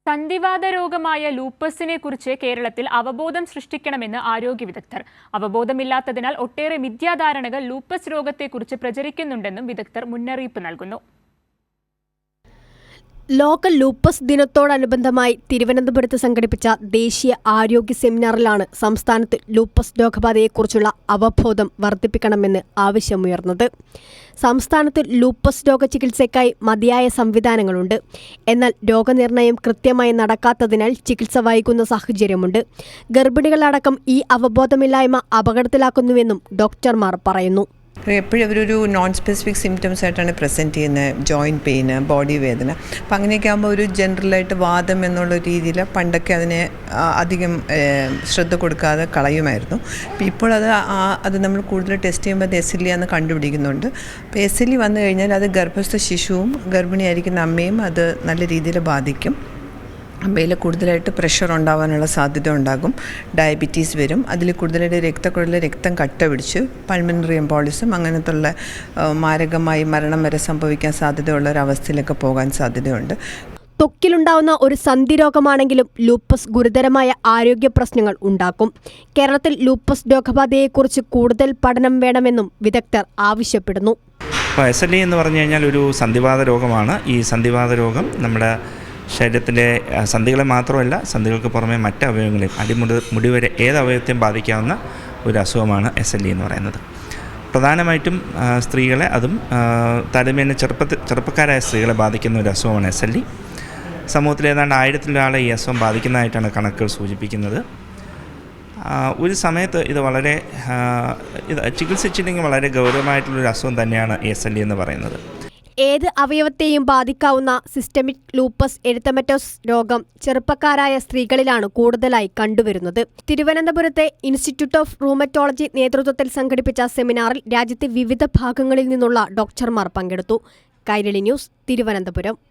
സന്ധിവാത രോഗമായ ലൂപ്പസിനെ കുറിച്ച് കേരളത്തിൽ അവബോധം സൃഷ്ടിക്കണമെന്ന് ആരോഗ്യ വിദഗ്ധർ. അവബോധമില്ലാത്തതിനാൽ ഒട്ടേറെ മിഥ്യാധാരണകൾ ലൂപ്പസ് രോഗത്തെക്കുറിച്ച് പ്രചരിക്കുന്നുണ്ടെന്നും വിദഗ്ധർ മുന്നറിയിപ്പ് നൽകുന്നു. ലോക ലൂപ്പസ് ദിനത്തോടനുബന്ധമായി തിരുവനന്തപുരത്ത് സംഘടിപ്പിച്ച ദേശീയ ആരോഗ്യ സെമിനാറിലാണ് സംസ്ഥാനത്ത് ലൂപ്പസ് രോഗബാധയെക്കുറിച്ചുള്ള അവബോധം വർദ്ധിപ്പിക്കണമെന്ന് ആവശ്യമുയർന്നത്. സംസ്ഥാനത്ത് ലൂപ്പസ് രോഗചികിത്സയ്ക്കായി മതിയായ സംവിധാനങ്ങളുണ്ട്. എന്നാൽ രോഗനിർണയം കൃത്യമായി നടക്കാത്തതിനാൽ ചികിത്സ വൈകുന്ന സാഹചര്യമുണ്ട്. ഗർഭിണികളടക്കം ഈ അവബോധമില്ലായ്മ അപകടത്തിലാക്കുന്നുവെന്നും ഡോക്ടർമാർ പറയുന്നു. എപ്പോഴും അവരൊരു നോൺ സ്പെസിഫിക് സിംറ്റംസ് ആയിട്ടാണ് പ്രസൻറ്റ് ചെയ്യുന്നത്. ജോയിൻറ്റ് പെയിന്, ബോഡി വേദന. അപ്പം അങ്ങനെയൊക്കെ ആകുമ്പോൾ ഒരു ജനറലായിട്ട് വാദം എന്നുള്ള രീതിയിൽ പണ്ടൊക്കെ അതിനെ അധികം ശ്രദ്ധ കൊടുക്കാതെ കളയുമായിരുന്നു. അപ്പോൾ ഇപ്പോൾ അത് നമ്മൾ കൂടുതൽ ടെസ്റ്റ് ചെയ്യുമ്പോൾ അത് SLE എന്ന് കണ്ടുപിടിക്കുന്നുണ്ട്. അപ്പോൾ SLE വന്നു കഴിഞ്ഞാൽ അത് ഗർഭസ്ഥ ശിശുവും ഗർഭിണിയായിരിക്കുന്ന അമ്മയും അത് നല്ല രീതിയിൽ ബാധിക്കും. അമ്മയിൽ കൂടുതലായിട്ട് പ്രഷർ ഉണ്ടാകാനുള്ള സാധ്യത ഉണ്ടാകും. ഡയബറ്റീസ് വരും. അതിൽ കൂടുതലായിട്ട് രക്തക്കുഴലിൽ രക്തം കട്ട പിടിച്ച് പൾമണറി എംബോളിസം അങ്ങനത്തുള്ള മാരകമായി മരണം വരെ സംഭവിക്കാൻ സാധ്യതയുള്ള ഒരവസ്ഥയിലൊക്കെ പോകാൻ സാധ്യതയുണ്ട്. ത്വക്കിലുണ്ടാവുന്ന ഒരു സന്ധി രോഗമാണെങ്കിലും ലൂപ്പസ് ഗുരുതരമായ ആരോഗ്യ പ്രശ്നങ്ങൾ ഉണ്ടാക്കും. കേരളത്തിൽ ലൂപ്പസ് രോഗബാധയെക്കുറിച്ച് കൂടുതൽ പഠനം വേണമെന്നും വിദഗ്ധർ ആവശ്യപ്പെടുന്നു. SLE എന്ന് പറഞ്ഞു കഴിഞ്ഞാൽ ഒരു സന്ധിവാത രോഗമാണ്. ഈ സന്ധിവാത രോഗം നമ്മുടെ ശരീരത്തിലെ സന്ധികളെ മാത്രമല്ല, സന്ധികൾക്ക് പുറമെ മറ്റ് അവയവങ്ങളെയും മുടി വരെ ഏത് അവയവത്തെയും ബാധിക്കാവുന്ന ഒരു അസുഖമാണ് SLE എന്ന് പറയുന്നത്. പ്രധാനമായിട്ടും സ്ത്രീകളെ, അതും താരതമ്യേന ചെറുപ്പക്കാരായ സ്ത്രീകളെ ബാധിക്കുന്ന ഒരു അസുഖമാണ് SLE. സമൂഹത്തിൽ ഏതാണ്ട് 1000 ഈ അസുഖം ബാധിക്കുന്നതായിട്ടാണ് കണക്കുകൾ സൂചിപ്പിക്കുന്നത്. ഒരു സമയത്ത് ഇത് വളരെ ചികിത്സിച്ചില്ലെങ്കിൽ വളരെ ഗൗരവമായിട്ടുള്ളൊരു അസുഖം തന്നെയാണ് SLE എന്ന് പറയുന്നത്. ഏത് അവയവത്തെയും ബാധിക്കാവുന്ന സിസ്റ്റമിക് ലൂപ്പസ് എരിത്തമെറ്റോസ് രോഗം ചെറുപ്പക്കാരായ സ്ത്രീകളിലാണ് കൂടുതലായി കണ്ടുവരുന്നത്. തിരുവനന്തപുരത്തെ ഇൻസ്റ്റിറ്റ്യൂട്ട് ഓഫ് റൂമറ്റോളജി നേതൃത്വത്തിൽ സംഘടിപ്പിച്ച സെമിനാറിൽ രാജ്യത്തെ വിവിധ ഭാഗങ്ങളിൽ നിന്നുള്ള ഡോക്ടർമാർ പങ്കെടുത്തു. കൈരളി ന്യൂസ്, തിരുവനന്തപുരം.